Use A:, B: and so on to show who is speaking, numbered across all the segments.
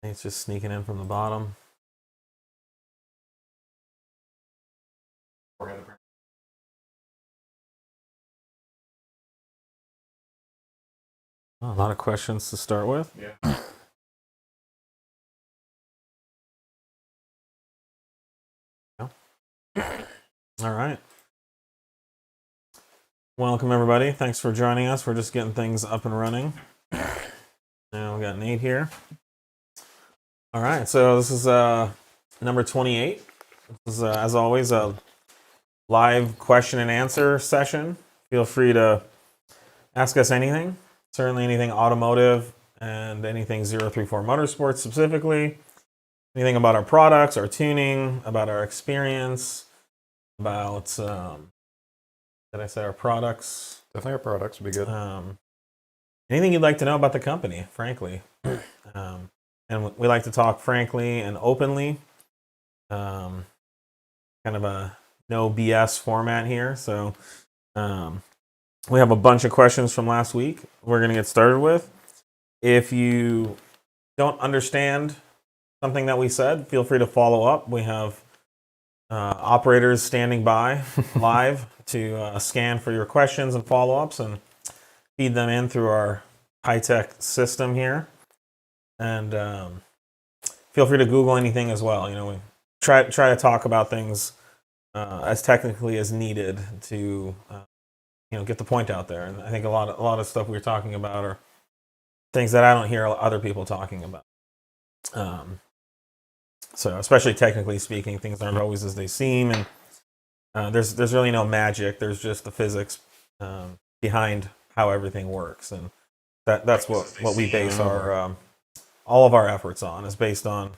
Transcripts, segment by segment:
A: It's just sneaking in from the bottom. Oh, a lot of questions to start with.
B: Yeah.
A: All right. Welcome, everybody. Thanks for joining us. We're just getting things up and running. Now we got Nate here. All right. So this is number 28. This is, as always, a live question and answer session. Feel free to ask us anything. Certainly anything automotive and anything 034 Motorsports specifically. Anything about our products, our tuning, about our experience, about, did I say our products?
B: Definitely our products would be good.
A: Anything you'd like to know about the company, frankly. And we like to talk frankly and openly. Kind of a no BS format here. So we have a bunch of questions from last week we're going to get started with. If you don't understand something that we said, feel free to follow up. We have operators standing by live to scan for your questions and follow-ups and feed them in through our high-tech system here. And feel free to Google anything as well. You know, we try to talk about things as technically as needed to get the point out there. And I think a lot of stuff we're talking about are things that I don't hear other people talking about. So especially technically speaking, things aren't always as they seem, and there's really no magic. There's just the physics behind how everything works, and that's what we base our all of our efforts on, is based on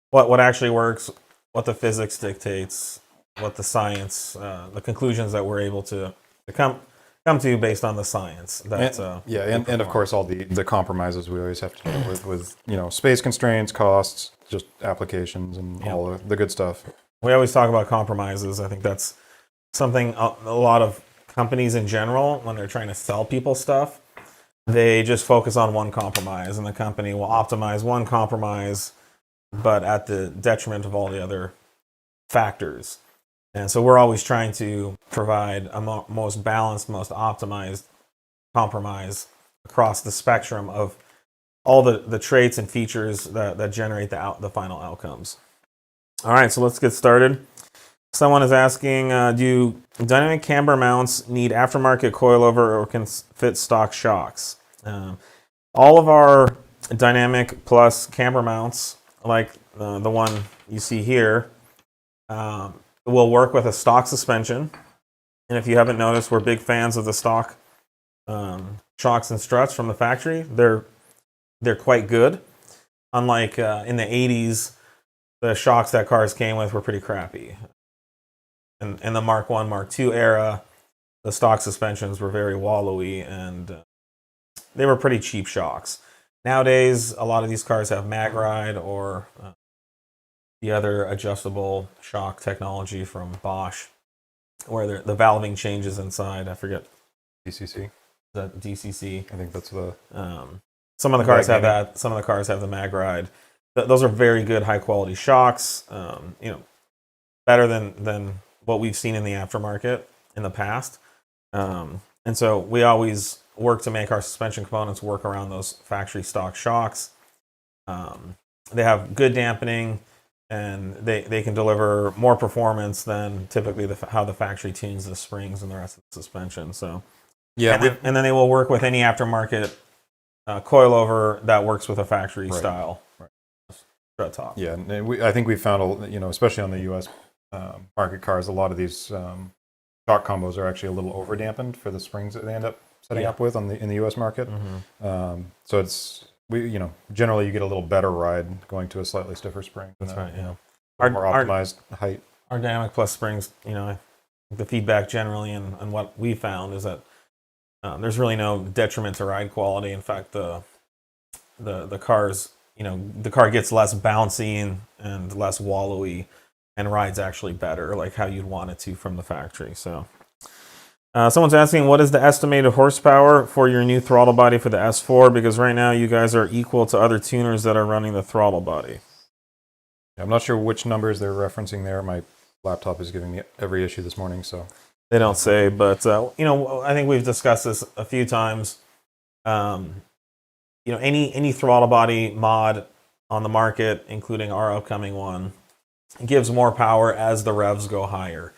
A: what actually works, what the physics dictates, what the science, the conclusions that we're able to come to based on the science. That's
B: and of course all the compromises we always have to deal with space constraints, costs, just applications, and all the good stuff.
A: We always talk about compromises. I think that's something a lot of companies in general, when they're trying to sell people stuff, they just focus on one compromise, and the company will optimize one compromise, but at the detriment of all the other factors. And so we're always trying to provide a most balanced, most optimized compromise across the spectrum of all the traits and features that generate the final outcomes. All right, so let's get started. Someone is asking, do dynamic camber mounts need aftermarket coilover or can fit stock shocks? All of our dynamic plus camber mounts, like the one you see here, will work with a stock suspension. And if you haven't noticed, we're big fans of the stock shocks and struts from the factory. They're quite good. Unlike in the 80s, the shocks that cars came with were pretty crappy. In the Mark I, Mark II era, the stock suspensions were very wallowy, and they were pretty cheap shocks. Nowadays, a lot of these cars have mag ride or the other adjustable shock technology from Bosch, where the valving changes inside. I forget.
B: DCC.
A: The DCC.
B: I think that's the...
A: some of the cars have that. Some of the cars have the mag ride. Those are very good, high-quality shocks. Better than what we've seen in the aftermarket in the past. And so we always work to make our suspension components work around those factory stock shocks. They have good dampening, and they can deliver more performance than typically how the factory tunes the springs and the rest of the suspension. So and then they will work with any aftermarket coilover that works with a factory style strut top.
B: Yeah, and I think we found, especially on the U.S. Market cars, a lot of these shock combos are actually a little over dampened for the springs that they end up setting up with in the U.S. market.
A: Mm-hmm.
B: So it's generally you get a little better ride going to a slightly stiffer spring.
A: That's right. Yeah,
B: more optimized height.
A: Our dynamic plus springs, the feedback generally and what we found is that there's really no detriment to ride quality. In fact, the cars, the car gets less bouncy and less wallowy, and rides actually better, like how you'd want it to from the factory. So Someone's asking, what is the estimated horsepower for your new throttle body for the S4? Because right now you guys are equal to other tuners that are running the throttle body.
B: I'm not sure which numbers they're referencing there. My laptop is giving me every issue this morning, so
A: They don't say, but I think we've discussed this a few times. Any throttle body mod on the market, including our upcoming one, gives more power as the revs go higher.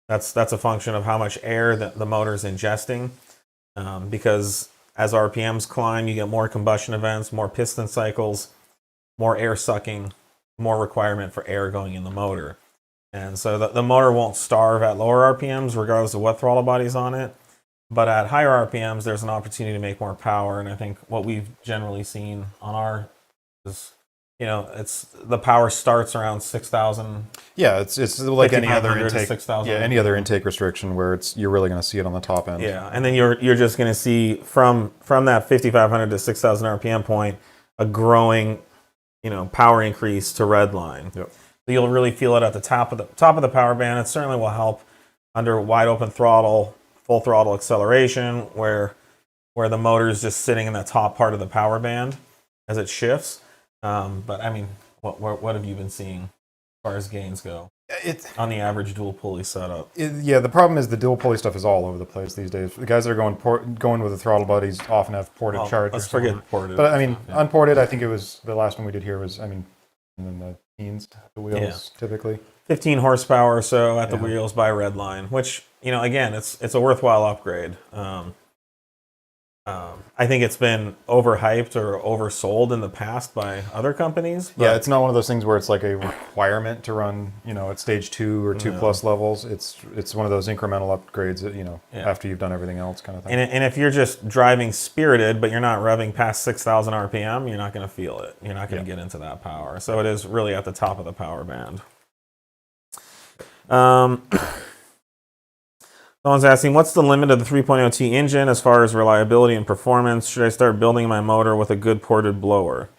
A: That's a function of how much air the motor's ingesting, because as RPMs climb, you get more combustion events, more piston cycles, more air sucking, more requirement for air going in the motor. And so the motor won't starve at lower RPMs regardless of what throttle body's on it. But at higher RPMs, there's an opportunity to make more power. And I think what we've generally seen on our is, it's the power starts around 6,000.
B: Yeah, it's like any other
A: 5,500 to
B: intake.
A: 6,000.
B: Yeah, any other intake restriction where you're really going to see it on the top end.
A: Yeah, and then you're just going to see from that 5,500 to 6,000 RPM point a growing, power increase to red line.
B: Yep.
A: So you'll really feel it at the top of the power band. It certainly will help under wide open throttle, full throttle acceleration, where the motor is just sitting in the top part of the power band as it shifts. But I mean, what have you been seeing as far as gains go on the average dual pulley setup?
B: The problem is the dual pulley stuff is all over the place these days. The guys that are going with the throttle bodies often have ported chargers.
A: Let's forget ported.
B: But I mean, unported, I think it was the last one we did here was, in the teens, the wheels typically.
A: 15 horsepower or so at the wheels by Redline, which, again, it's a worthwhile upgrade. I think it's been overhyped or oversold in the past by other companies.
B: Yeah, it's not one of those things where it's like a requirement to run, at stage 2 or 2+ levels. It's one of those incremental upgrades that, after you've done everything else kind of thing.
A: And if you're just driving spirited, but you're not revving past 6,000 RPM, you're not going to feel it. You're not going to get into that power. So it is really at the top of the power band. Someone's asking, what's the limit of the 3.0T engine as far as reliability and performance? Should I start building my motor with a good ported blower?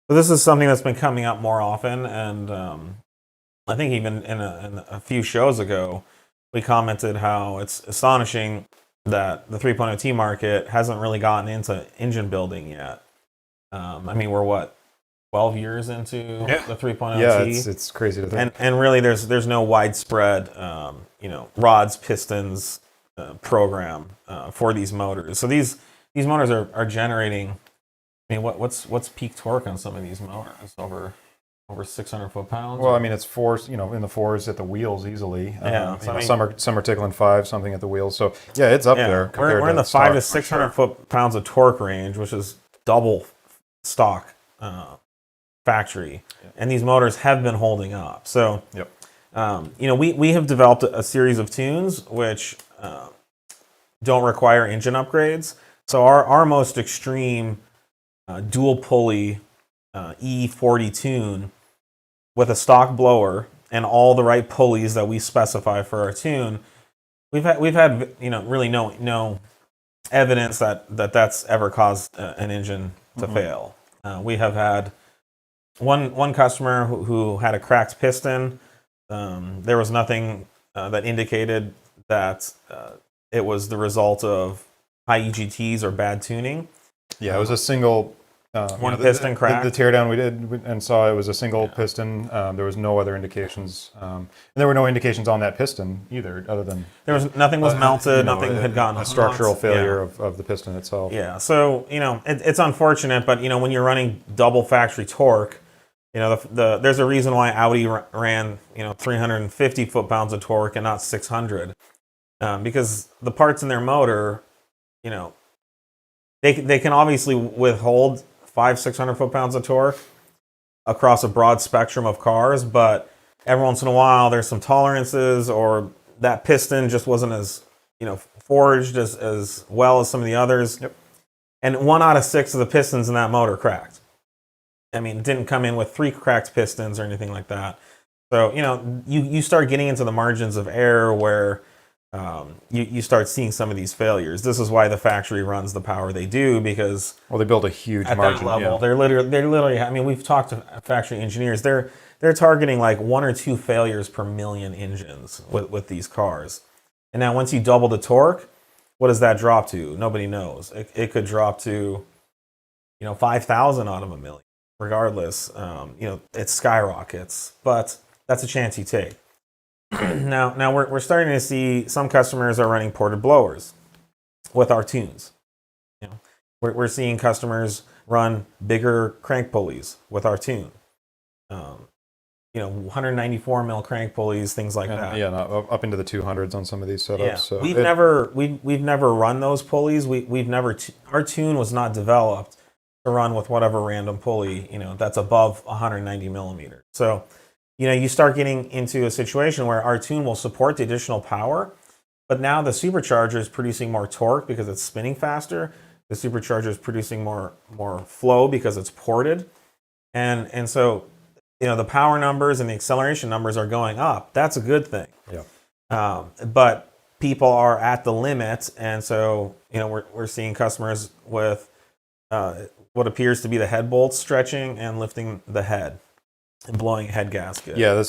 A: So this is something that's been coming up more often, and I think even in a few shows ago, we commented how it's astonishing that the 3.0T market hasn't really gotten into engine building yet. I mean, we're 12 years into the 3.0T.
B: Yeah, it's crazy to think.
A: And really, there's no widespread, rods, pistons program for these motors. So these motors are generating. I mean, what's peak torque on some of these motors? Over 600 foot-pounds.
B: Well, I mean, it's fours, in the fours at the wheels easily.
A: Yeah,
B: some are tickling 5 something at the wheels. So yeah, it's up there.
A: We're in the 500 to 600 foot-pounds of torque range, which is double stock. Factory, and these motors have been holding up. So, we have developed a series of tunes which don't require engine upgrades. So our most extreme dual pulley E40 tune with a stock blower and all the right pulleys that we specify for our tune, we've had really no evidence that's ever caused an engine to fail. We have had one customer who had a cracked piston. There was nothing that indicated that it was the result of high EGTs or bad tuning.
B: Yeah, it was a single
A: one piston crack.
B: The teardown we did and saw it was a single piston. There was no other indications, and there were no indications on that piston either, other than
A: nothing was melted, nothing had gotten
B: a structural failure of the piston itself.
A: Yeah, so it's unfortunate, but when you're running double factory torque, there's a reason why Audi ran 350 foot-pounds of torque and not 600, because the parts in their motor, they can obviously withhold 500-600 foot-pounds of torque across a broad spectrum of cars, but every once in a while there's some tolerances, or that piston just wasn't as forged as well as some of the others.
B: Yep.
A: And 1 out of 6 of the pistons in that motor cracked. I mean, it didn't come in with 3 cracked pistons or anything like that. So, you start getting into the margins of error where you start seeing some of these failures. This is why the factory runs the power they do, because
B: they build a huge
A: at
B: margin.
A: That level, they're literally. I mean, we've talked to factory engineers. They're targeting like 1 or 2 failures per million engines with these cars, And now once you double the torque, what does that drop to? Nobody knows. It could drop to, 5,000 out of a million. Regardless, it skyrockets. But that's a chance you take. Now we're starting to see some customers are running ported blowers with our tunes. We're seeing customers run bigger crank pulleys with our tune. 194 mil crank pulleys, things like that.
B: Yeah, up into the 200s on some of these setups.
A: Yeah.
B: So
A: we've never run those pulleys. Our tune was not developed to run with whatever random pulley that's above 190 millimeters. So you start getting into a situation where our tune will support the additional power, but now the supercharger is producing more torque because it's spinning faster. The supercharger is producing more flow because it's ported, and so the power numbers and the acceleration numbers are going up. That's a good thing.
B: Yeah.
A: But people are at the limit, and so we're seeing customers with what appears to be the head bolts stretching and lifting the head and blowing a head gasket.
B: Yeah,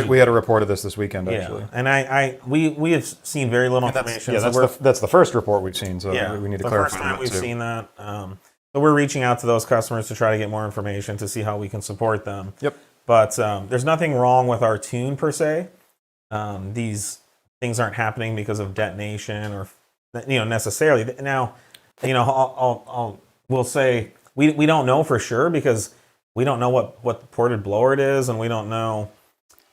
B: we had a report of this weekend actually.
A: And we have seen very little information.
B: That's the first report we've seen. So we need to clarify.
A: The first time we've seen that. So we're reaching out to those customers to try to get more information to see how we can support them.
B: Yep.
A: But there's nothing wrong with our tune per se. These things aren't happening because of detonation or necessarily. Now, we'll say we don't know for sure because we don't know what ported blower it is, and we don't know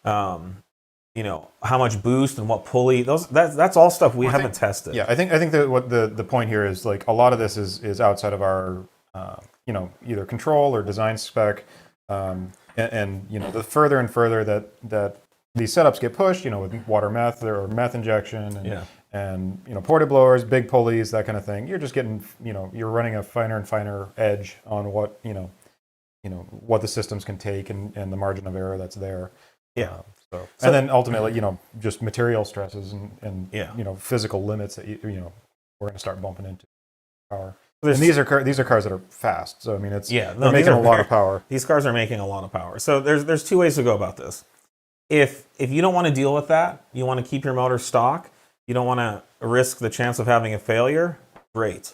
A: how much boost and what pulley. That's all stuff we haven't tested.
B: Yeah, I think that what the point here is, like, a lot of this is outside of our either control or design spec. And the further and further that these setups get pushed, with water meth or meth injection and ported blowers, big pulleys, that kind of thing, you're just getting, you're running a finer and finer edge on what what the systems can take and the margin of error that's there.
A: Yeah.
B: So and then ultimately, just material stresses and physical limits that we're going to start bumping into power. And these are cars that are fast. So I mean, they're making a lot of power.
A: These cars are making a lot of power. So there's two ways to go about this. If you don't want to deal with that, you want to keep your motor stock, you don't want to risk the chance of having a failure, great.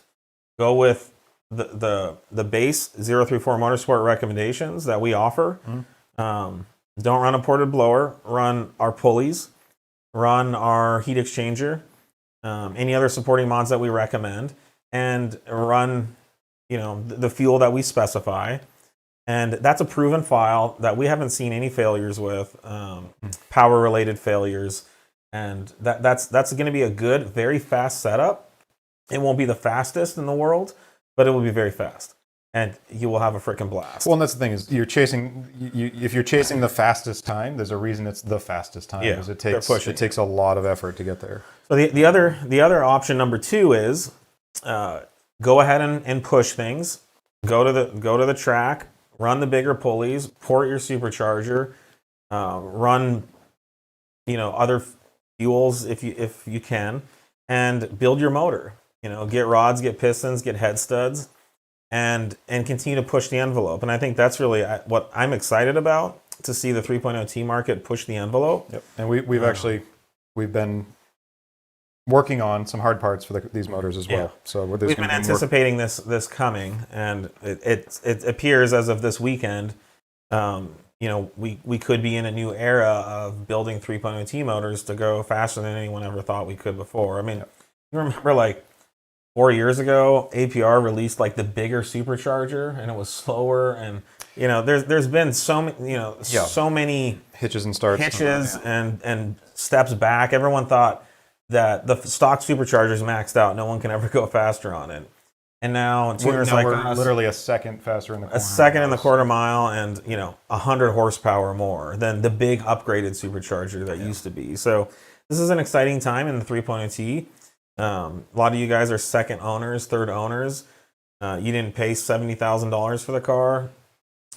A: Go with the base 034 Motorsport recommendations that we offer. Mm-hmm. Don't run a ported blower, run our pulleys, run our heat exchanger, any other supporting mods that we recommend, and run the fuel that we specify. And that's a proven file that we haven't seen any failures with, power related failures. And that's going to be a good, very fast setup. It won't be the fastest in the world, but it will be very fast. And you will have a freaking blast.
B: Well, and that's the thing is, if you're chasing the fastest time, there's a reason it's the fastest time.
A: Yeah,
B: because it takes a lot of effort to get there.
A: So the other option number 2 is go ahead and push things. Go to the track, run the bigger pulleys, port your supercharger, run other fuels if you can, and build your motor. Get rods, get pistons, get head studs, and continue to push the envelope. And I think that's really what I'm excited about, to see the 3.0T market push the envelope.
B: Yep. And we've been working on some hard parts for these motors as well.
A: Yeah.
B: So
A: we've been anticipating this coming, and it appears as of this weekend, we could be in a new era of building 3.0T motors to go faster than anyone ever thought we could before. I mean, you remember like 4 years ago, APR released like the bigger supercharger, and it was slower, and there's been so many
B: hitches and starts,
A: and steps back. Everyone thought that the stock supercharger's maxed out, no one can ever go faster on it. And now tuners like us,
B: literally a second faster in the quarter.
A: A second in the quarter mile, and 100 horsepower more than the big upgraded supercharger that used to be. So this is an exciting time in the 3.0T. A lot of you guys are second owners, third owners. You didn't pay $70,000 for the car,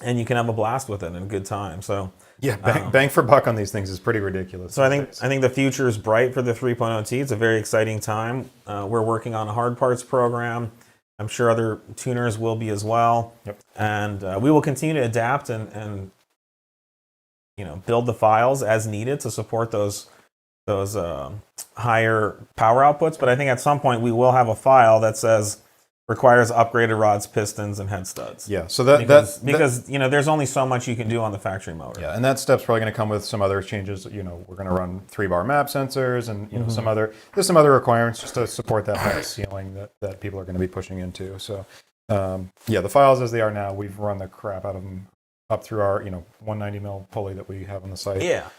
A: and you can have a blast with it and a good time. So
B: yeah, bang for buck on these things is pretty ridiculous.
A: So I think the future is bright for the 3.0T. It's a very exciting time. We're working on a hard parts program. I'm sure other tuners will be as well.
B: Yep.
A: And we will continue to adapt and build the files as needed to support those higher power outputs. But I think at some point we will have a file that says requires upgraded rods, pistons, and head studs.
B: Yeah, so
A: because you know there's only so much you can do on the factory motor.
B: Yeah, and that step's probably going to come with some other changes. You know, we're going to run 3-bar map sensors, and you know there's some other requirements just to support that high ceiling that people are going to be pushing into. So yeah, the files as they are now, we've run the crap out of them up through our 190 mil pulley that we have on the site.
A: Yeah,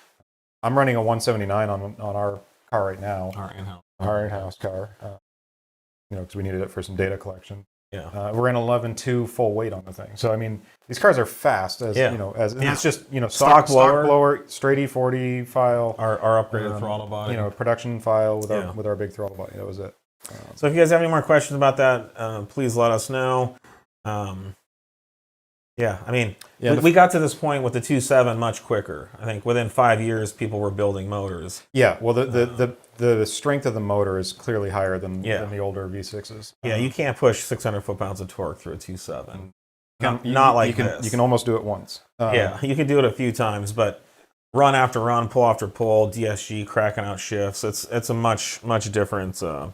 B: I'm running a 179 on our car right now.
A: Our
B: in-house car. Because we needed it for some data collection.
A: Yeah.
B: We're in 11.2 full weight on the thing. So I mean, these cars are fast as it's just stock blower, straight E40 file,
A: our upgraded throttle body.
B: Production file with our big throttle body. That was it.
A: So if you guys have any more questions about that, please let us know. We got to this point with the 2.7 much quicker. I think within 5 years, people were building motors.
B: Yeah, well, the strength of the motor is clearly higher than the older V6s.
A: Yeah, you can't push 600 foot-pounds of torque through a 2.7.
B: You can almost do it once.
A: You can do it a few times, but run after run, pull after pull, DSG cracking out shifts. It's a much different, more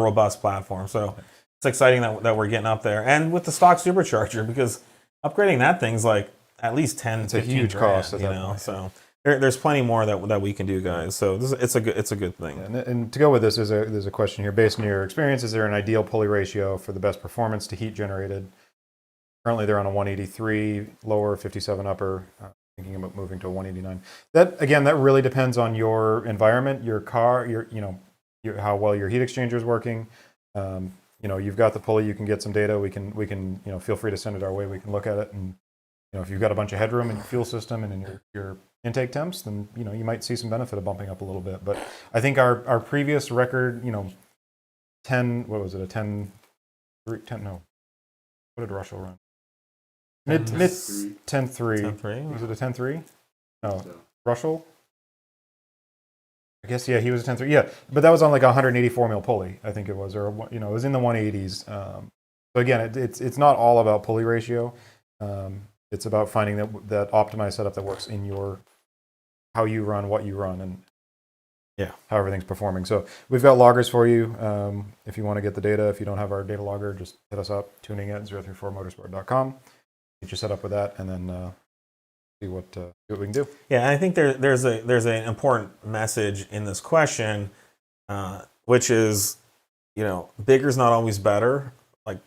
A: robust platform. So it's exciting that we're getting up there, and with the stock supercharger, because upgrading that thing's like at least 10.
B: It's a huge cost,
A: So there's plenty more that we can do, guys. So it's a good thing.
B: And to go with this, there's a question here. Based on your experience, is there an ideal pulley ratio for the best performance to heat generated? Currently, they're on a 183 lower, 57 upper. Thinking about moving to a 189. That really depends on your environment, your car, how well your heat exchanger is working. You've got the pulley. You can get some data. We can feel free to send it our way. We can look at it, and if you've got a bunch of headroom in your fuel system and in your intake temps, then you might see some benefit of bumping up a little bit. But I think our previous record, 10, what was it, a 10, no, what did Russell run? Mid 10.3.
A: 10.3.
B: Was it a 10.3? No, Russell? I guess, yeah, he was a 10.3. Yeah, but that was on like a 184 mil pulley, I think it was, or it was in the 180s. So again, it's not all about pulley ratio. It's about finding that optimized setup that works in how you run, what you run, and how everything's performing. So we've got loggers for you. If you want to get the data, if you don't have our data logger, just hit us up, tuning at 034motorsport.com. Get you set up with that, and then see what we can do.
A: Yeah, I think there's an important message in this question, which is, bigger is not always better. Like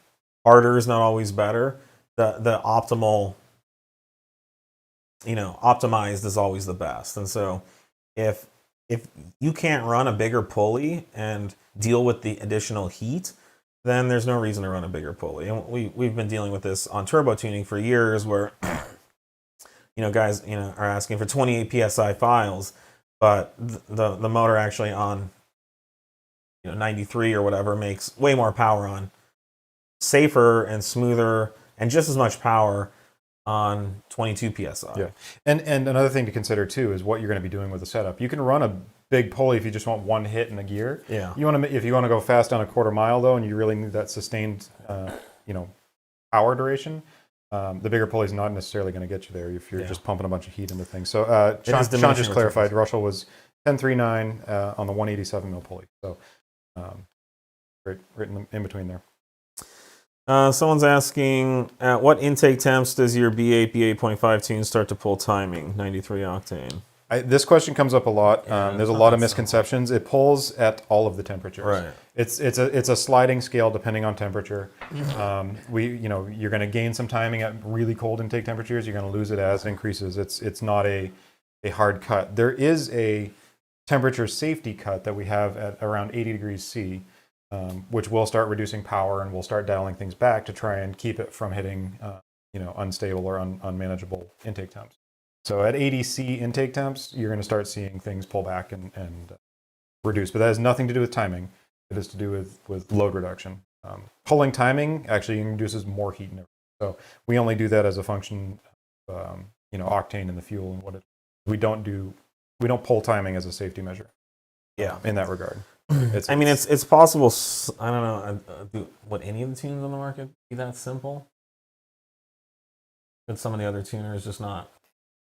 A: harder is not always better. The optimal, optimized is always the best. And so if you can't run a bigger pulley and deal with the additional heat, then there's no reason to run a bigger pulley. And we've been dealing with this on turbo tuning for years, where guys are asking for 28 psi files, but the motor actually on 93 or whatever makes way more power on safer and smoother and just as much power on 22 psi.
B: Yeah, and another thing to consider too is what you're going to be doing with the setup. You can run a big pulley if you just want one hit in a gear.
A: Yeah.
B: If you want to go fast down a quarter mile though, and you really need that sustained, power duration, the bigger pulley is not necessarily going to get you there if you're just pumping a bunch of heat into things. So Sean just clarified. Russell was 10.39 on the 187 mil pulley. So right in between there.
A: Someone's asking, at what intake temps does your B8, B8.5 tune start to pull timing, 93 octane?
B: This question comes up a lot. There's a lot of misconceptions. It pulls at all of the temperatures.
A: Right.
B: It's a sliding scale depending on temperature. You're going to gain some timing at really cold intake temperatures. You're going to lose it as it increases. It's not a hard cut. There is a temperature safety cut that we have at around 80 degrees C, which will start reducing power, and we'll start dialing things back to try and keep it from hitting unstable or unmanageable intake temps. So at 80 C intake temps, you're going to start seeing things pull back and reduce. But that has nothing to do with timing. It has to do with load reduction. Pulling timing actually induces more heat in it. So we only do that as a function of octane in the fuel and what it. We don't pull timing as a safety measure.
A: Yeah.
B: In that regard.
A: It's possible. I don't know. Would any of the tunes on the market be that simple? But some of the other tuners just not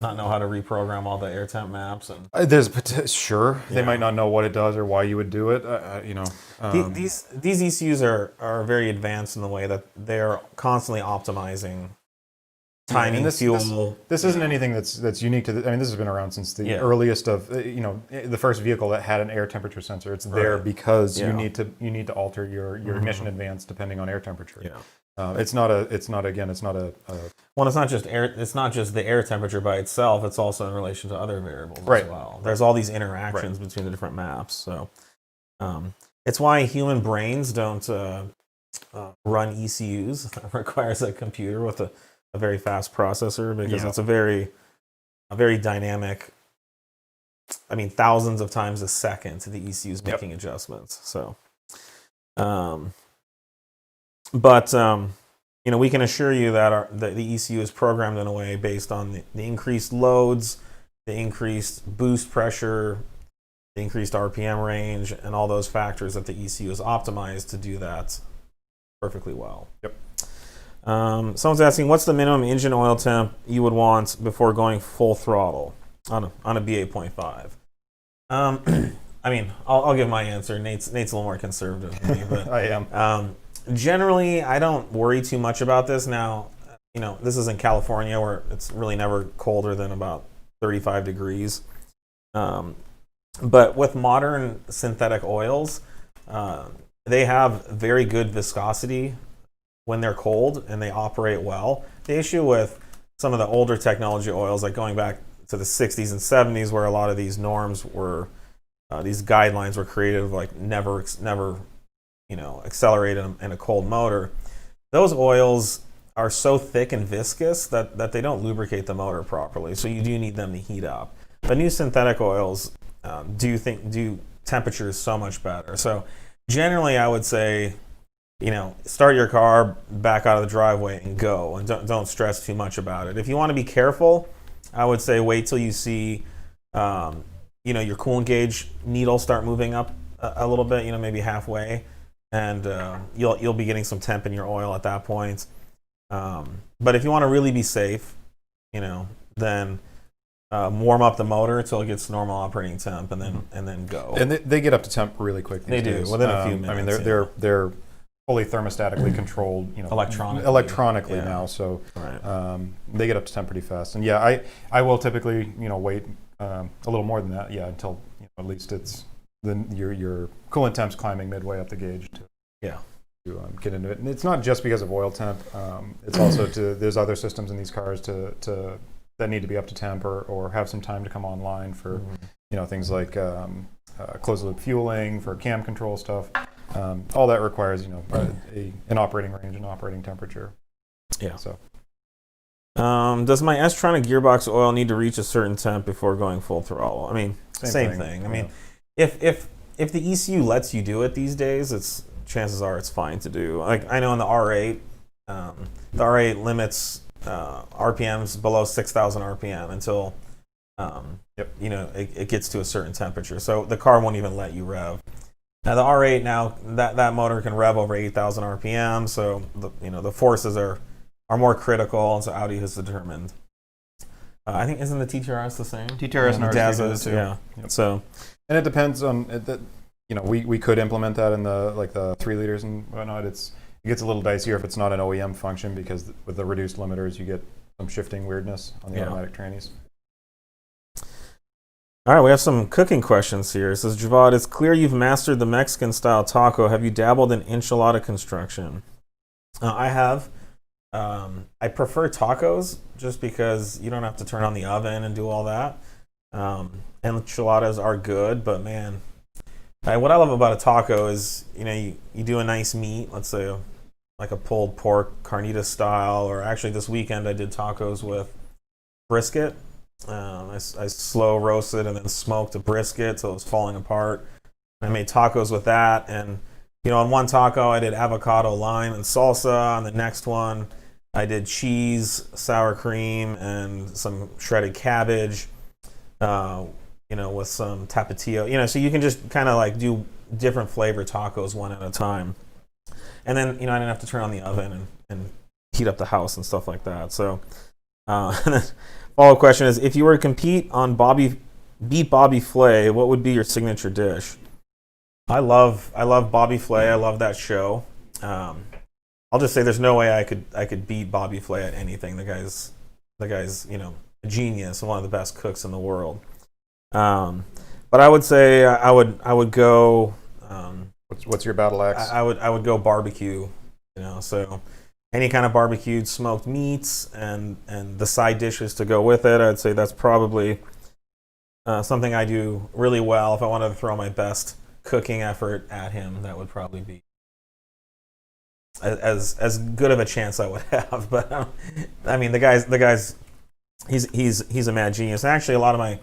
A: not know how to reprogram all the air temp maps. And
B: Sure, they might not know what it does or why you would do it. You know,
A: these ECUs are very advanced in the way that they're constantly optimizing timing, fuel.
B: This isn't anything that's unique to. I mean, this has been around since the earliest of the first vehicle that had an air temperature sensor. It's there because you need to alter your ignition advance depending on air temperature.
A: Yeah.
B: It's not a.
A: Well, it's not just air. It's not just the air temperature by itself. It's also in relation to other variables as well. There's all these interactions between the different maps. So, it's why human brains don't run ECUs. It requires a computer with a very fast processor because it's a very dynamic. I mean, thousands of times a second the ECU's making adjustments. So, but we can assure you that the ECU is programmed in a way based on the increased loads, the increased boost pressure, the increased RPM range, and all those factors that the ECU is optimized to do that perfectly well.
B: Yep.
A: Someone's asking, what's the minimum engine oil temp you would want before going full throttle on a B8.5? I mean, I'll give my answer. Nate's a little more conservative than me, but
B: I am.
A: Generally, I don't worry too much about this. Now, this is in California where it's really never colder than about 35 degrees. But with modern synthetic oils, they have very good viscosity when they're cold and they operate well. The issue with some of the older technology oils, like going back to the 60s and 70s, where a lot of these norms were, these guidelines were created, like never accelerate in a cold motor. Those oils are so thick and viscous that they don't lubricate the motor properly, so you do need them to heat up. But new synthetic oils do temperatures so much better. So generally I would say, start your car, back out of the driveway and go, and don't stress too much about it. If you want to be careful, I would say wait till you see your coolant gauge needle start moving up a little bit, maybe halfway. And you'll be getting some temp in your oil at that point. But if you want to really be safe, then warm up the motor until it gets normal operating temp, and then go.
B: And they get up to temp really quick.
A: They do within a few minutes.
B: I mean, they're fully thermostatically controlled, electronically now. So they get up to temp pretty fast. And I will typically wait a little more than that. Until at least it's. Then your coolant temp's climbing midway up the gauge to get into it. And it's not just because of oil temp. It's also there's other systems in these cars that need to be up to temp or have some time to come online for things like closed loop fueling, for cam control stuff. All that requires an operating range and operating temperature.
A: Yeah.
B: So.
A: Does my Astronaut gearbox oil need to reach a certain temp before going full throttle? I mean, same thing. I mean. If the ECU lets you do it these days, chances are it's fine to do. Like I know in the R8, the R8 limits RPMs below 6,000 RPM until it gets to a certain temperature. So the car won't even let you rev. Now the R8 that motor can rev over 8,000 RPM. So the forces are more critical, and so Audi has determined. I think isn't the TTRS the same?
B: TTRS and
A: RS too. Yeah. Yep. So.
B: And it depends on we could implement that in the 3 liters and whatnot. It gets a little dicier if it's not an OEM function, because with the reduced limiters you get some shifting weirdness on the automatic trannies.
A: All right, we have some cooking questions here. It says, Javad, it's clear you've mastered the Mexican style taco. Have you dabbled in enchilada construction? I have. I prefer tacos just because you don't have to turn on the oven and do all that. Enchiladas are good, but man, what I love about a taco is, you do a nice meat, let's say like a pulled pork carnitas style, or actually this weekend I did tacos with brisket. I slow roasted and then smoked a brisket till it was falling apart. I made tacos with that, and on one taco I did avocado, lime, and salsa. On the next one I did cheese, sour cream, and some shredded cabbage. With some tapatio, so you can just kind of like do different flavor tacos one at a time. And then, I didn't have to turn on the oven and heat up the house and stuff like that. So And then follow-up question is, if you were to compete on beat Bobby Flay, what would be your signature dish? I love Bobby Flay. I love that show. I'll just say there's no way I could beat Bobby Flay at anything. The guy's a genius and one of the best cooks in the world. But I would say I would go.
B: What's your battle axe?
A: I would go barbecue. So any kind of barbecued smoked meats and the side dishes to go with it. I'd say that's probably something I do really well. If I wanted to throw my best cooking effort at him, that would probably be as good of a chance I would have. But I mean, the guy's he's a mad genius. And actually, a lot of my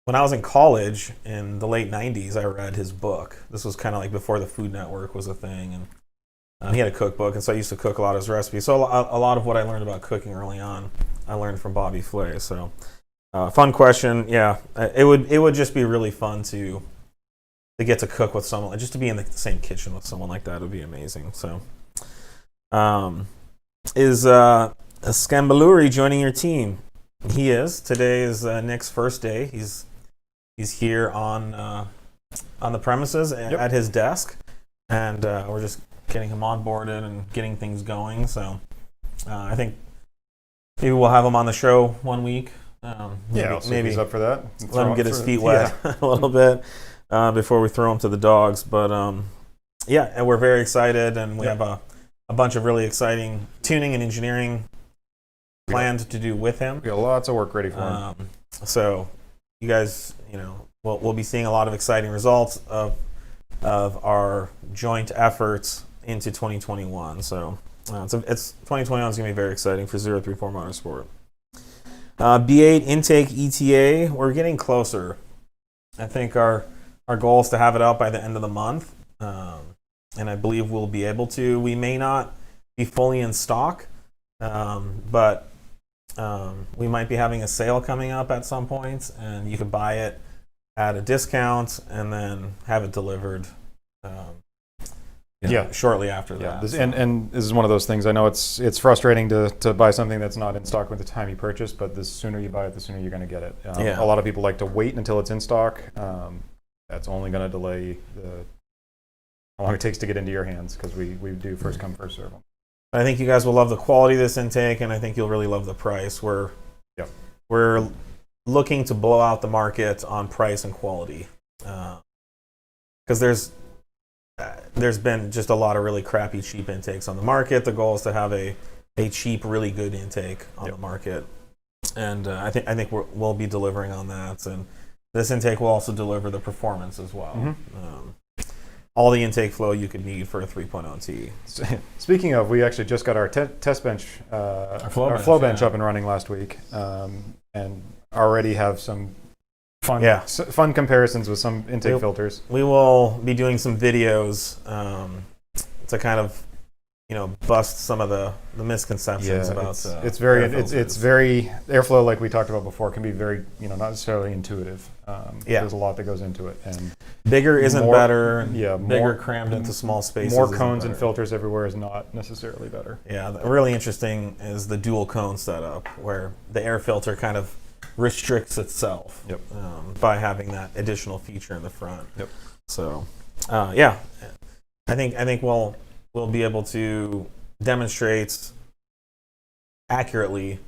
A: when I was in college in the late '90s, I read his book. This was kind of like before the Food Network was a thing, and he had a cookbook, and so I used to cook a lot of his recipes. So a lot of what I learned about cooking early on, I learned from Bobby Flay. So fun question. Yeah, it would just be really fun to get to cook with someone, just to be in the same kitchen with someone like that would be amazing. So, is Scambaluri joining your team? He is. Today is Nick's first day. He's here on the premises at his desk, and we're just getting him onboarded and getting things going. So, I think maybe we'll have him on the show one week.
B: Maybe he's up for that.
A: Let him get his feet wet a little bit. Before we throw them to the dogs. But and we're very excited, and we have a bunch of really exciting tuning and engineering planned to do with him.
B: We got lots of work ready for him.
A: So you guys, we'll be seeing a lot of exciting results of our joint efforts into 2021. So it's 2021 is going to be very exciting for 034 Motorsport. B8 intake ETA, we're getting closer. I think our goal is to have it out by the end of the month, and I believe we'll be able to. We may not be fully in stock, but we might be having a sale coming up at some point, and you can buy it at a discount and then have it delivered shortly after that.
B: And this is one of those things. I know it's frustrating to buy something that's not in stock with the time you purchase, but the sooner you buy it, the sooner you're going to get it. A lot of people like to wait until it's in stock. That's only going to delay how long it takes to get into your hands, because we do first come, first serve.
A: I think you guys will love the quality of this intake, and I think you'll really love the price. We're looking to blow out the market on price and quality, because there's been just a lot of really crappy cheap intakes on the market. The goal is to have a cheap, really good intake on the market, and I think we'll be delivering on that. And this intake will also deliver the performance as well. Mm-hmm. All the intake flow you could need for a 3.0 T.
B: Speaking of, we actually just got our test bench, our flow bench up and running last week, and already have some fun comparisons with some intake filters. We will be doing some videos to kind of bust some of the misconceptions about it's very airflow, like we talked about before, can be very not necessarily intuitive. There's a lot that goes into it, and
A: bigger isn't better. Bigger crammed into small spaces.
B: More cones and filters everywhere is not necessarily better.
A: Really interesting is the dual cone setup, where the air filter kind of restricts itself by having that additional feature in the front. So I think we'll be able to demonstrate accurately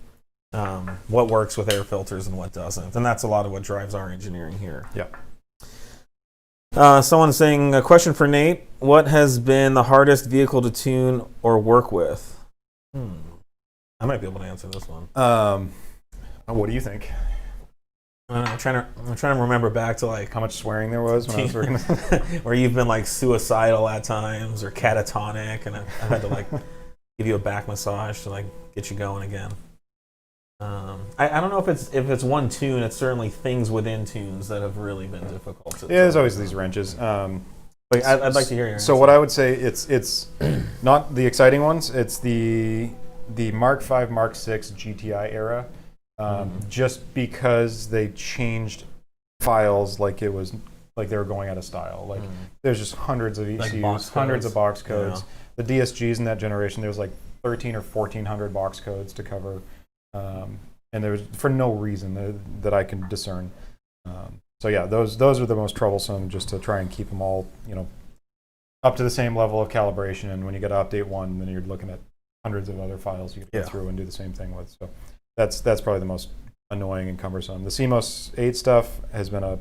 A: what works with air filters and what doesn't, and that's a lot of what drives our engineering here. Someone's saying, a question for Nate: what has been the hardest vehicle to tune or work with? I might be able to answer this one.
B: What do you think?
A: I'm trying to remember back to like
B: how much swearing there was when I was working,
A: where you've been like suicidal at times or catatonic, and I've had to like give you a back massage to like get you going again. I don't know if it's one tune. It's certainly things within tunes that have really been difficult.
B: There's always these wrenches.
A: I'd like to hear your answer.
B: So what I would say, it's not the exciting ones. It's the Mark V, Mark VI GTI era. Just because they changed files like they were going out of style. Like there's just hundreds of ECUs, hundreds of box codes. the DSGs in that generation, there's like 13 or 1400 box codes to cover, and there's for no reason that I can discern. So yeah, those are the most troublesome, just to try and keep them all, up to the same level of calibration. And when you get to update one, then you're looking at hundreds of other files you can get through and do the same thing with. So that's probably the most annoying and cumbersome. The CMOS 8 stuff has been a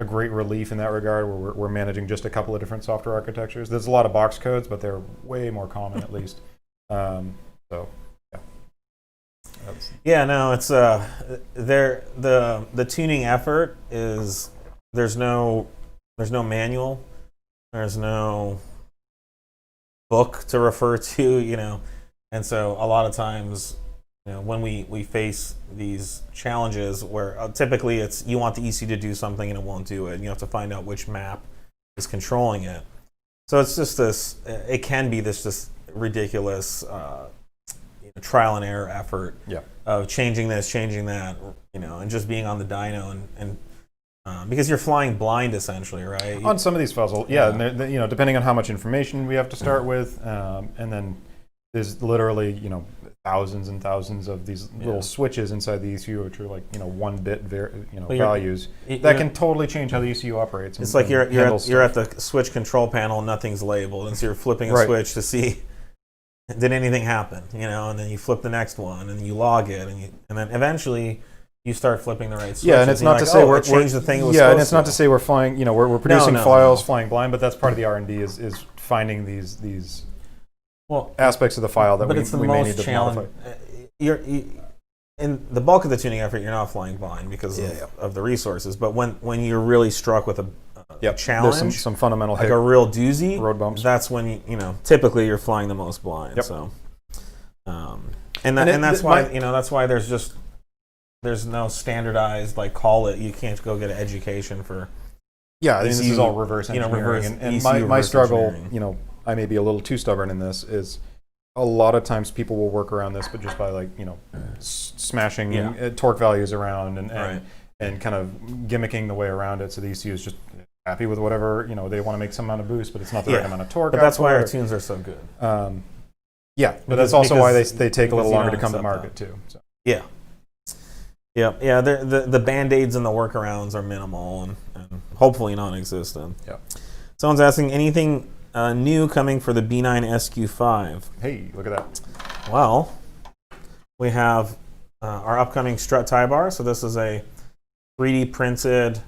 B: great relief in that regard, where we're managing just a couple of different software architectures. There's a lot of box codes, but they're way more common at least. So yeah.
A: No, it's the tuning effort is there's no manual, there's no book to refer to, and so a lot of times, when we face these challenges where typically it's you want the ECU to do something and it won't do it, and you have to find out which map is controlling it. So it's just it can be this ridiculous trial and error effort of changing this, changing that, and just being on the dyno and because you're flying blind essentially, right?
B: On some of these files, and depending on how much information we have to start with, and then there's literally thousands and thousands of these little switches inside the ECU, which are like 1-bit values that can totally change how the ECU operates.
A: It's like you're at the switch control panel and nothing's labeled, and so you're flipping a switch to see did anything happen, and then you flip the next one and you log it, and then eventually you start flipping the right switch.
B: Yeah, and it's not to say we're
A: changed the thing.
B: And it's not to say we're flying. We're producing files flying blind, but that's part of the R&D is finding these aspects of the file that we may need to modify.
A: In the bulk of the tuning effort, you're not flying blind because of the resources. But when you're really struck with a challenge,
B: there's some fundamental
A: like a real doozy,
B: road bumps.
A: That's when typically you're flying the most blind.
B: Yep.
A: So, that's why there's no standardized call it. You can't go get an education for.
B: Yeah, this is all reverse engineering. And my struggle, I may be a little too stubborn in this, is a lot of times people will work around this, but just by smashing torque values around and kind of gimmicking the way around it, so the ECU is just happy with whatever, they want to make some amount of boost, but it's not the right amount of torque.
A: But that's why our tunes are so good.
B: But that's also why they take a little longer to come to market too. So.
A: Yeah. The band-aids and the workarounds are minimal and hopefully non-existent.
B: Yeah.
A: Someone's asking, anything new coming for the B9 SQ5?
B: Hey, look at that.
A: Well, we have our upcoming strut tie bar. So this is a 3D printed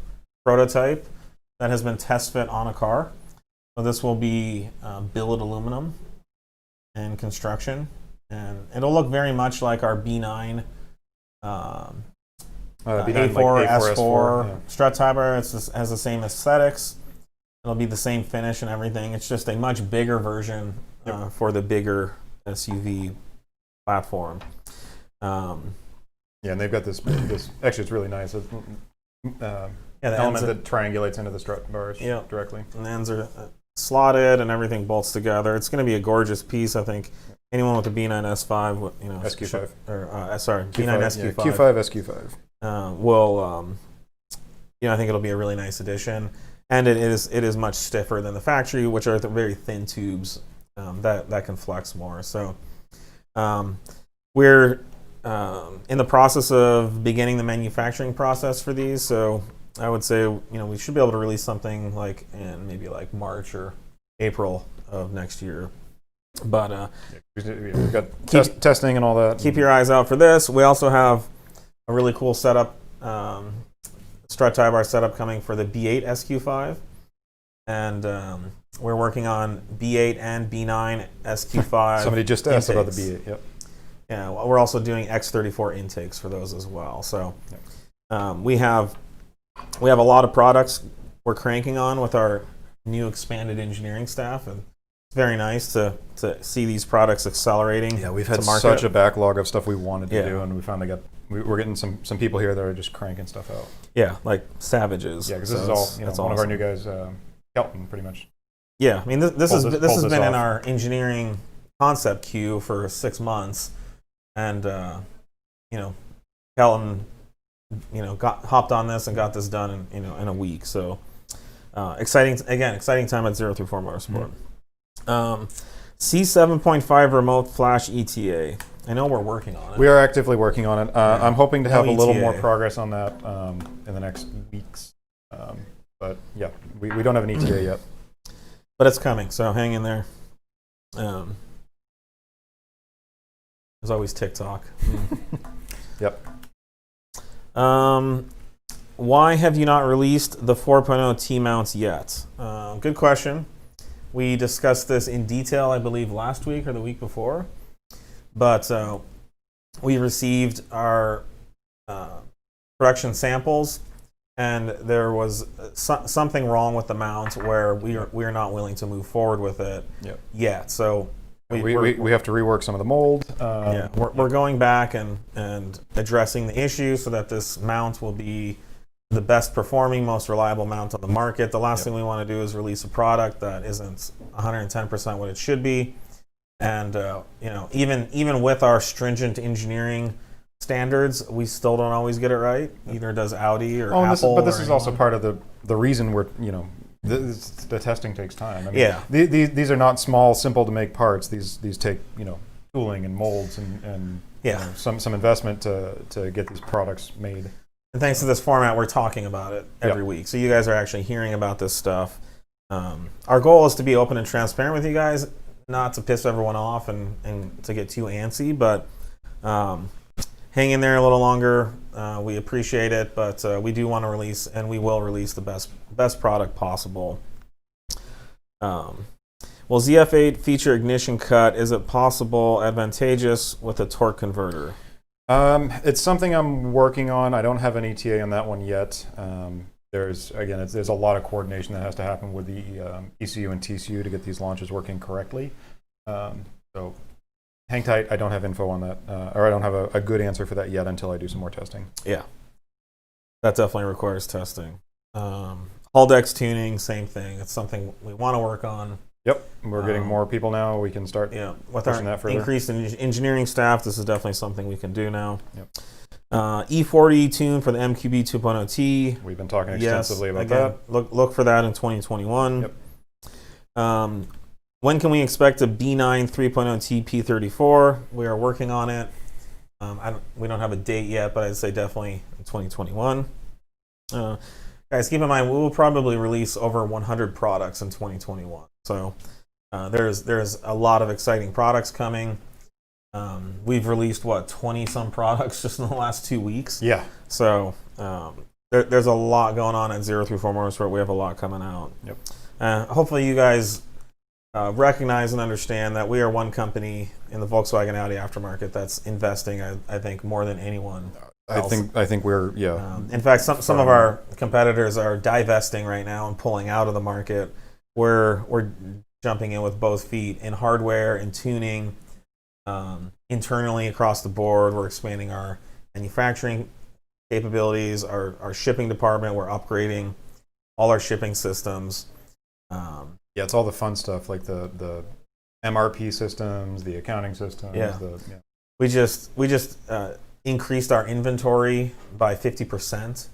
A: prototype that has been test fit on a car. So this will be billet aluminum and construction, and it'll look very much like our B9 A4, S4 strut tie bar. It has the same aesthetics. It'll be the same finish and everything. It's just a much bigger version for the bigger SUV platform.
B: And they've got this actually it's really nice. The element that triangulates into the strut bars directly. And
A: the ends are slotted and everything bolts together. It's going to be a gorgeous piece, I think. Anyone with the B9 S5,
B: SQ5.
A: B9 SQ5.
B: Q5 SQ5.
A: Will, I think it'll be a really nice addition. And it is much stiffer than the factory, which are very thin tubes that can flex more. So we're in the process of beginning the manufacturing process for these. So I would say we should be able to release something in maybe March or April of next year. But
B: we've got testing and all that.
A: Keep your eyes out for this. We also have a really cool setup. Strut tie bar setup coming for the B8 SQ5, and we're working on B8 and B9 SQ5.
B: Somebody just asked about the B8. Yep.
A: Yeah, we're also doing X34 intakes for those as well. So we have a lot of products we're cranking on with our new expanded engineering staff, and it's very nice to see these products accelerating.
B: Yeah, we've had such a backlog of stuff we wanted to do, and we finally we're getting some people here that are just cranking stuff out.
A: Yeah, like savages.
B: Yeah, because this is all one of our new guys, Kelton, pretty much.
A: Yeah, I mean this has been in our engineering concept queue for 6 months, and Kelton, hopped on this and got this done in a week. So exciting time at 034 Motorsport. C7.5 remote flash ETA. I know we're working on it.
B: We are actively working on it. I'm hoping to have a little
A: ETA.
B: more progress on that in the next weeks. But yeah, we don't have an ETA yet.
A: But it's coming, so hang in there. There's always TikTok.
B: Yep.
A: Why have you not released the 4.0 T-mounts yet? Good question. We discussed this in detail, I believe, last week or the week before. But we received our production samples, and there was something wrong with the mount where we are not willing to move forward with it yet. So
B: we have to rework some of the mold.
A: We're going back and addressing the issue so that this mount will be the best performing, most reliable mount on the market. The last thing we want to do is release a product that isn't 110% what it should be. And even with our stringent engineering standards, we still don't always get it right. Either does Audi or Apple.
B: This is also part of the reason we're the testing takes time. I mean,
A: yeah.
B: These are not small, simple to make parts. These take tooling and molds and some investment to get these products made.
A: And thanks to this format, we're talking about it every week. So you guys are actually hearing about this stuff. Our goal is to be open and transparent with you guys, not to piss everyone off and to get too antsy, but hang in there a little longer. We appreciate it, but we do want to release, and we will release the best product possible. Will ZF8 feature ignition cut? Is it possible, advantageous with a torque converter?
B: It's something I'm working on. I don't have an ETA on that one yet. There's a lot of coordination that has to happen with the ECU and TCU to get these launches working correctly. So hang tight. I don't have info on that, or I don't have a good answer for that yet until I do some more testing.
A: Yeah, that definitely requires testing. Hull decks tuning, same thing. It's something we want to work on.
B: Yep, we're getting more people now. We can start
A: with
B: pushing
A: our
B: that further.
A: Increased engineering staff. This is definitely something we can do now.
B: Yep.
A: E40 tune for the MQB 2.0T.
B: We've been talking extensively about that.
A: Look for that in 2021.
B: Yep.
A: When can we expect a B9 3.0T P34? We are working on it. We don't have a date yet, but I'd say definitely in 2021. Guys, keep in mind, we will probably release over 100 products in 2021. So there's a lot of exciting products coming. We've released 20 some products just in the last 2 weeks.
B: Yeah.
A: So there's a lot going on at 034 Motorsport. We have a lot coming out.
B: Yep.
A: Hopefully you guys recognize and understand that we are one company in the Volkswagen Audi aftermarket that's investing, I think, more than anyone else.
B: I think we're
A: in fact, some of our competitors are divesting right now and pulling out of the market. We're jumping in with both feet in hardware and tuning. Internally across the board, we're expanding our manufacturing capabilities, our shipping department. We're upgrading all our shipping systems.
B: It's all the fun stuff like the MRP systems, the accounting systems.
A: We just increased our inventory by 50%.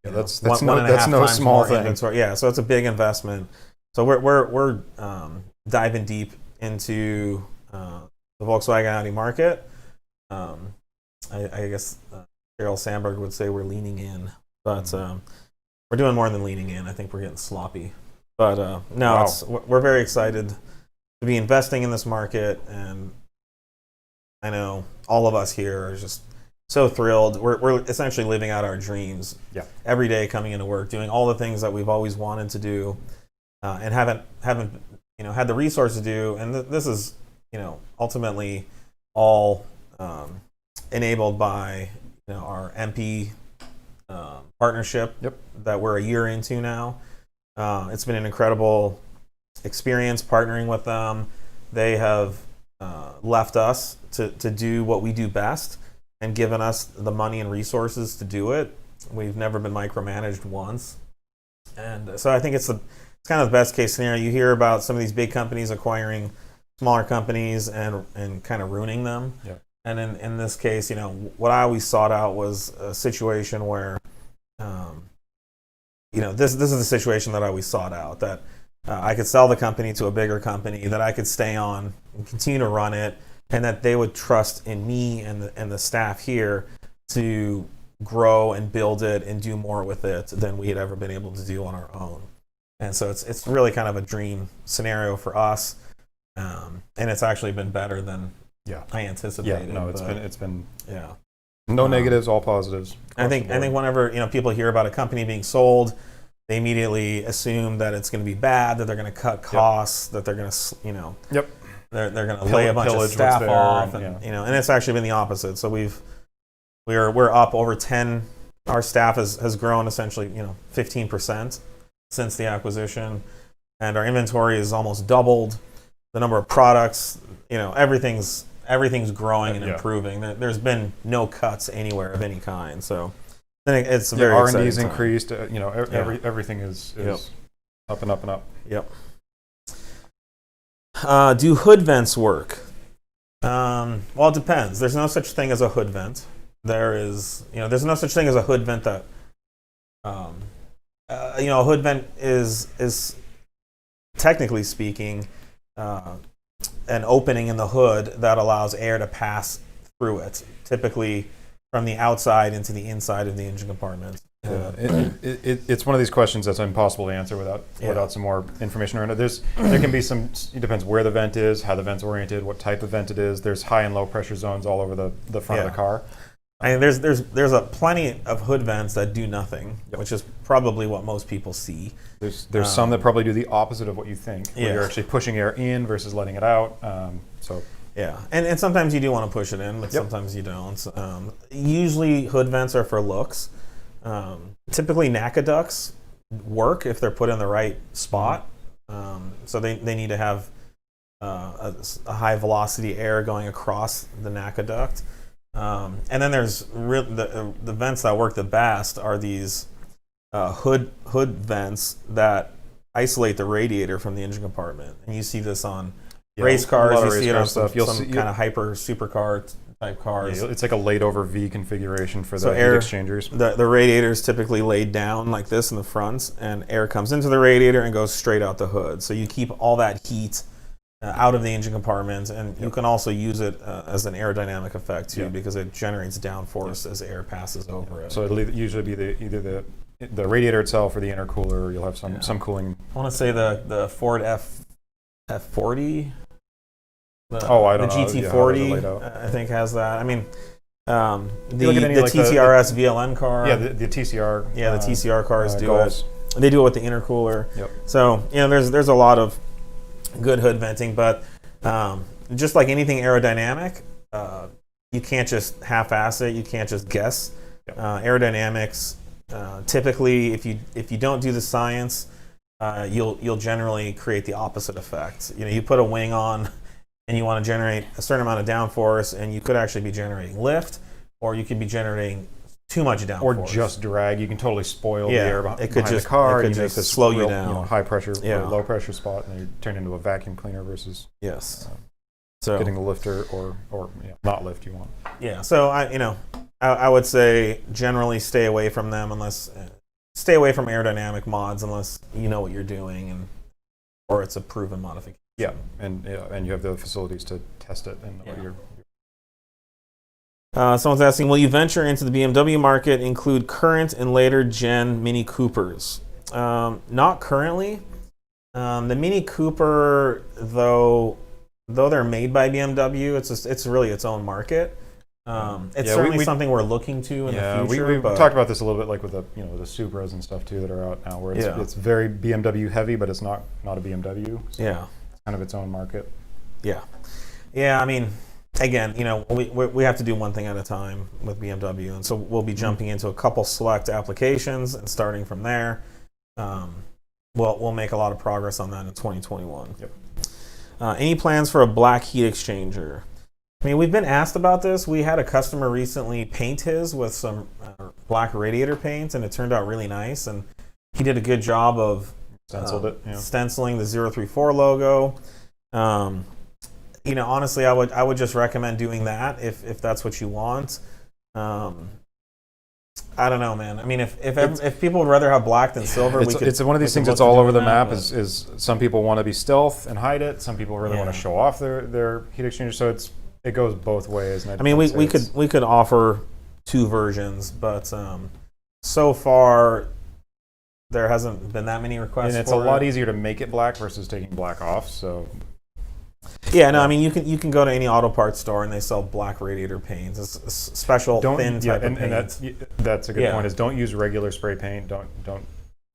B: That's no small thing.
A: Inventory. Yeah, so it's a big investment. So we're diving deep into the Volkswagen Audi market. I guess Cheryl Sandberg would say we're leaning in, but we're doing more than leaning in. I think we're getting sloppy. But we're very excited to be investing in this market, and I know all of us here are just so thrilled. We're essentially living out our dreams.
B: Yeah. Every
A: day, coming into work, doing all the things that we've always wanted to do, and haven't had the resources to do. And this is ultimately all enabled by our MP partnership that we're a year into now. It's been an incredible experience partnering with them. They have left us to do what we do best and given us the money and resources to do it. We've never been micromanaged once. And so I think it's kind of the best case scenario. You hear about some of these big companies acquiring smaller companies and kind of ruining them.
B: Yeah.
A: And in this case, what I always sought out was a situation where, this is the situation that I always sought out, that I could sell the company to a bigger company that I could stay on and continue to run it, and that they would trust in me and the staff here to grow and build it and do more with it than we had ever been able to do on our own. And so it's really kind of a dream scenario for us, and it's actually been better than I anticipated.
B: Yeah, no, it's been
A: yeah.
B: No negatives, all positives.
A: I think whenever people hear about a company being sold, they immediately assume that it's going to be bad, that they're going to cut costs, that they're going to they're going to lay a bunch of staff off, and it's actually been the opposite. So we're up over 10. Our staff has grown essentially 15% since the acquisition, and our inventory is almost doubled. The number of products, everything's growing and improving. There's been no cuts anywhere of any kind. So I think it's very
B: R&D's increased. Everything is up and up and up.
A: Yep. Do hood vents work? Well, it depends. There's no such thing as a hood vent. There's no such thing as a hood vent that, a hood vent is technically speaking, an opening in the hood that allows air to pass through it, typically from the outside into the inside of the engine compartment.
B: It's one of these questions that's impossible to answer without some more information around it. There can be some. It depends where the vent is, how the vent's oriented, what type of vent it is. There's high and low pressure zones all over the front of the car.
A: I mean, there's a plenty of hood vents that do nothing, which is probably what most people see.
B: There's some that probably do the opposite of what you think. Where you're actually pushing air in versus letting it out.
A: And sometimes you do want to push it in, but sometimes you don't. Usually hood vents are for looks. Typically NACA ducts work if they're put in the right spot. So they need to have a high velocity air going across the NACA duct. And then there's the vents that work the best are these hood vents that isolate the radiator from the engine compartment. And you see this on race cars. You see it on some kind of hyper supercar type cars.
B: Yeah, it's like a laid over V configuration for the heat exchangers.
A: The radiator is typically laid down like this in the front, and air comes into the radiator and goes straight out the hood. So you keep all that heat out of the engine compartment, and you can also use it as an aerodynamic effect too, because it generates downforce as air passes over it.
B: So it'll either be either the radiator itself or the intercooler, or you'll have some cooling.
A: I want to say the Ford F40.
B: I don't know.
A: The GT40 I think has that. I mean, the TCRS VLN car.
B: Yeah, the TCR.
A: Yeah, the TCR cars do
B: Golfs.
A: it. They do it with the intercooler.
B: Yep.
A: So there's a lot of good hood venting, but just like anything aerodynamic, you can't just half-ass it. You can't just guess.
B: Yep.
A: Aerodynamics, typically, if you don't do the science, you'll generally create the opposite effect. You put a wing on, and you want to generate a certain amount of downforce, and you could actually be generating lift, or you could be generating too much downforce.
B: Or just drag. You can totally spoil the air behind
A: the
B: car.
A: It could just slow you down.
B: High pressure, or low pressure spot, and you turn into a vacuum cleaner versus
A: so
B: getting the lifter or not lift you want.
A: Yeah. So I would say generally stay away from them stay away from aerodynamic mods unless you know what you're doing or it's a proven modification.
B: Yeah, and you have the facilities to test it and what you're.
A: Someone's asking, will you venture into the BMW market, include current and later gen Mini Coopers? Not currently. The Mini Cooper, though they're made by BMW, it's really its own market. It's certainly something we're looking to in the future.
B: We've talked about this a little bit, like with the the Supras and stuff too that are out now, where it's very BMW heavy, but it's not a BMW. So it's kind of its own market.
A: Yeah. I mean, again, we have to do one thing at a time with BMW, and so we'll be jumping into a couple select applications and starting from there. We'll make a lot of progress on that in 2021.
B: Yep.
A: Any plans for a black heat exchanger? I mean, we've been asked about this. We had a customer recently paint his with some black radiator paint, and it turned out really nice. And he did a good job of stenciling the 034 logo. Honestly, I would just recommend doing that if that's what you want. I don't know, man. I mean, if people would rather have black than silver,
B: it's one of these things that's all over the map. Is some people want to be stealth and hide it. Some people really want to show off their heat exchanger. So it goes both ways. And
A: I mean, we could offer 2 versions, but so far there hasn't been that many requests.
B: And it's a lot easier to make it black versus taking black off. So
A: yeah, no, I mean you can go to any auto parts store and they sell black radiator paints. It's a special thin type of paint.
B: And that's a good point. Is don't use regular spray paint. Don't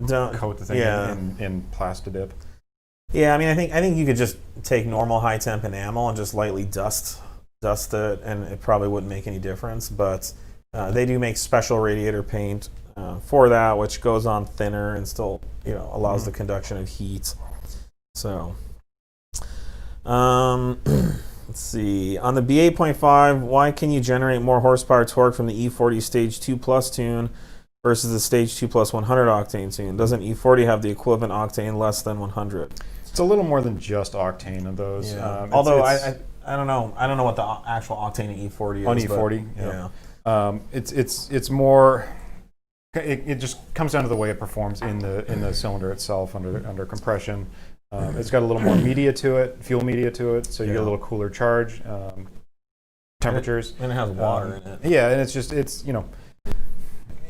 B: coat the thing in Plastidip.
A: Yeah, I mean I think you could just take normal high temp enamel and just lightly dust it, and it probably wouldn't make any difference. But they do make special radiator paint for that, which goes on thinner and still allows the conduction of heat. So. Let's see. On the B8.5, why can you generate more horsepower torque from the E40 Stage 2 Plus tune versus the Stage 2 Plus 100 octane tune? Doesn't E40 have the equivalent octane less than 100?
B: It's a little more than just octane of those.
A: Yeah. Although I don't know. I don't know what the actual octane in E40 is.
B: On E40, it's more. It just comes down to the way it performs in the cylinder itself under compression. It's got a little more media to it, fuel media to it, so you get a little cooler charge, temperatures.
A: And it has water in it.
B: Yeah, and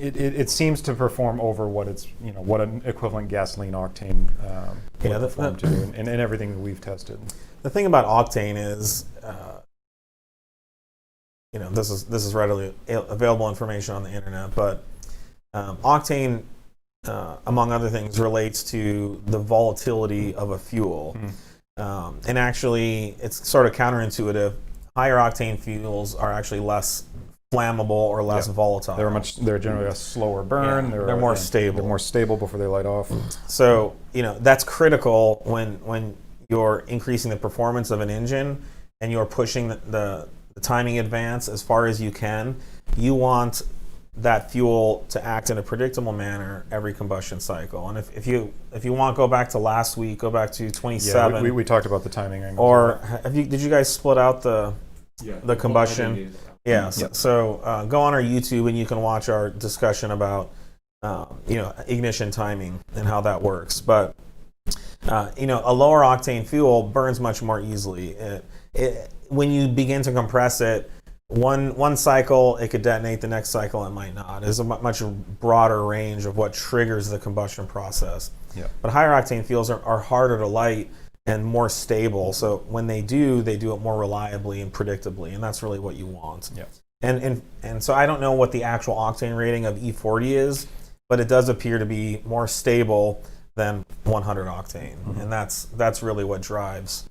B: it seems to perform over what what an equivalent gasoline octane would perform to, and everything that we've tested.
A: The thing about octane is, this is readily available information on the internet, but octane, among other things, relates to the volatility of a fuel. And actually, it's sort of counterintuitive. Higher octane fuels are actually less flammable or less volatile.
B: They're generally a slower burn.
A: They're more stable.
B: They're more stable before they light off.
A: So that's critical when you're increasing the performance of an engine and you're pushing the timing advance as far as you can. You want that fuel to act in a predictable manner every combustion cycle. And if you want, go back to last week, go back to 27.
B: Yeah, we talked about the timing angle.
A: Or did you guys split out the combustion? Yeah. So go on our YouTube and you can watch our discussion about ignition timing and how that works. But a lower octane fuel burns much more easily. When you begin to compress it, one cycle it could detonate, the next cycle it might not. There's a much broader range of what triggers the combustion process.
B: Yeah.
A: But higher octane fuels are harder to light and more stable. So when they do it more reliably and predictably, and that's really what you want.
B: Yeah.
A: And so I don't know what the actual octane rating of E40 is, but it does appear to be more stable than 100 octane, and that's really what drives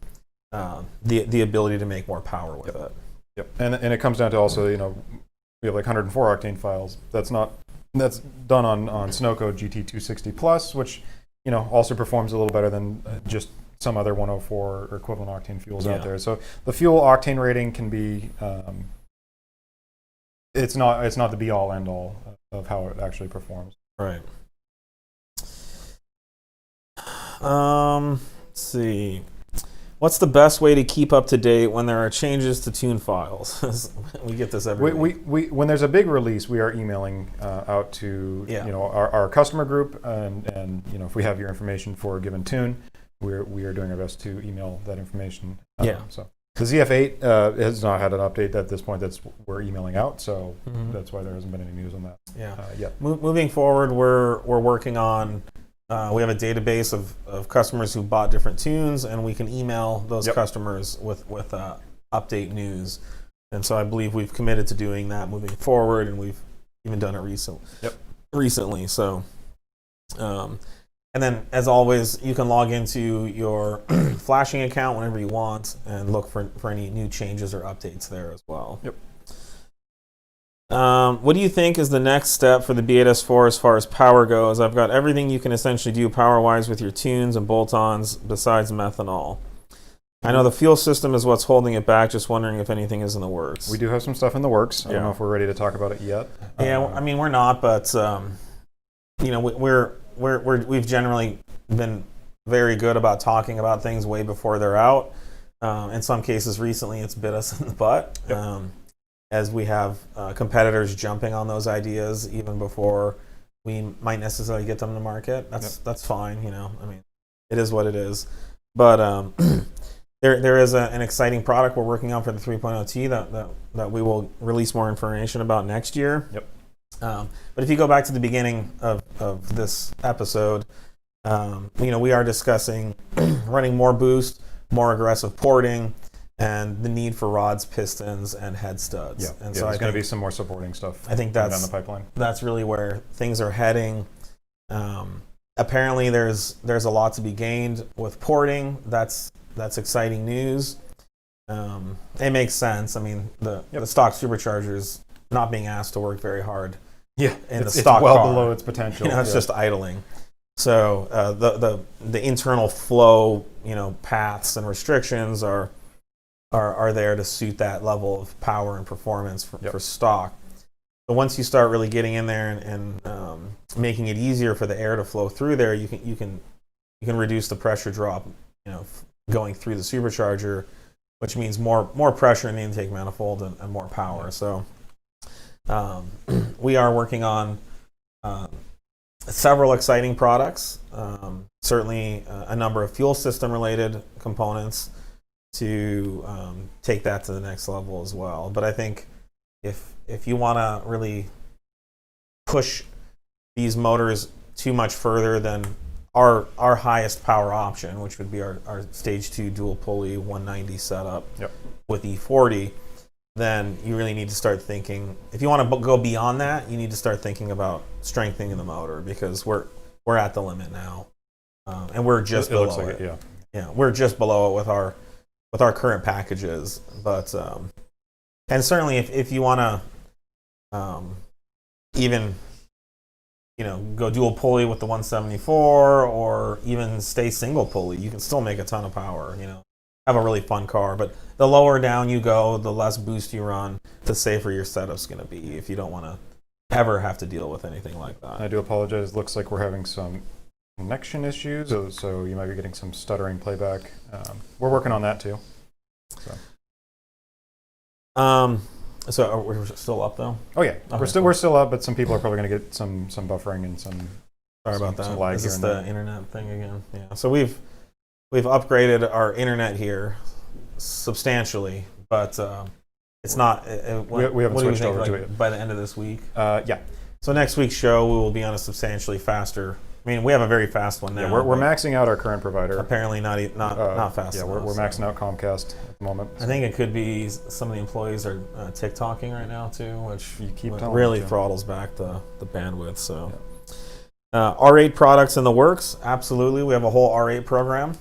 A: the ability to make more power with it.
B: Yep, and it comes down to also, we have like 104 octane files. That's done on Sunoco GT260 Plus, which also performs a little better than just some other 104 or equivalent octane fuels out there. So the fuel octane rating can be, it's not the be all end all of how it actually performs.
A: Right. Let's see. What's the best way to keep up to date when there are changes to tune files? We get this every week.
B: We when there's a big release, we are emailing out to our customer group, and if we have your information for a given tune, we are doing our best to email that information. So the ZF8 has not had an update at this point. We're emailing out, so that's why there hasn't been any news on that. Yet.
A: Moving forward, we're working on. We have a database of customers who bought different tunes, and we can email those customers with update news. And so I believe we've committed to doing that moving forward, and we've even done it recently. So, and then as always, you can log into your flashing account whenever you want and look for any new changes or updates there as well.
B: Yep.
A: What do you think is the next step for the B8S4 as far as power goes? I've got everything you can essentially do power-wise with your tunes and bolt-ons besides methanol. I know the fuel system is what's holding it back. Just wondering if anything is in the works.
B: We do have some stuff in the works. I don't know if we're ready to talk about it yet.
A: I mean, we're not, but we've generally been very good about talking about things way before they're out. In some cases, recently, it's bit us in the butt.
B: Yep.
A: as we have competitors jumping on those ideas even before we might necessarily get them to market. That's fine, you know. I mean, it is what it is. But there is an exciting product we're working on for the 3.0T that we will release more information about next year.
B: Yep.
A: But if you go back to the beginning of this episode, you know, we are discussing running more boost, more aggressive porting, and the need for rods, pistons, and head studs.
B: Yeah,
A: And
B: so
A: so
B: there's going to be some more supporting stuff.
A: I think
B: coming down the pipeline.
A: that's really where things are heading. Apparently, there's a lot to be gained with porting. That's exciting news. It makes sense. I mean, the stock supercharger's not being asked to work very hard.
B: Yeah,
A: in the
B: it's
A: stock
B: well
A: car.
B: below its potential.
A: You know, it's just idling. So the internal flow, you know, paths and restrictions are there to suit that level of power and performance for stock. But once you start really getting in there and making it easier for the air to flow through there, you can reduce the pressure drop, you know, going through the supercharger, which means more pressure in the intake manifold and more power. So we are working on several exciting products, certainly a number of fuel system related components to take that to the next level as well. But I think if you want to really push these motors too much further than our highest power option, which would be our stage 2 dual pulley 190 setup with E40, then you really need to start thinking, if you want to go beyond that, you need to start thinking about strengthening the motor, because we're at the limit now, and we're just below
B: looks like
A: it. Yeah, we're just below it with our current packages. But and certainly if you want to even, you know, go dual pulley with the 174, or even stay single pulley, you can still make a ton of power, you know, have a really fun car. But the lower down you go, the less boost you run, the safer your setup's going to be, if you don't want to ever have to deal with anything like that.
B: I do apologize. Looks like we're having some connection issues, so you might be getting some stuttering playback. We're working on that too.
A: So we're still up though?
B: Oh yeah,
A: Okay,
B: we're still up, but some people are probably going to get some buffering and some.
A: Sorry about that.
B: Some lag
A: Is this
B: here and
A: the internet thing again? Yeah. So we've upgraded our internet here substantially, but it's not.
B: We haven't switched over to it
A: by the end of this week.
B: Yeah.
A: So next week's show we will be on a substantially faster. I mean, we have a very fast one now.
B: Yeah, we're maxing out our current provider.
A: Apparently not fast
B: Yeah,
A: enough.
B: we're maxing out Comcast at the moment.
A: I think it could be some of the employees are TikToking right now too, which
B: You keep telling
A: really
B: me to.
A: throttles back the bandwidth. So R8 products in the works. Absolutely, we have a whole R8 program.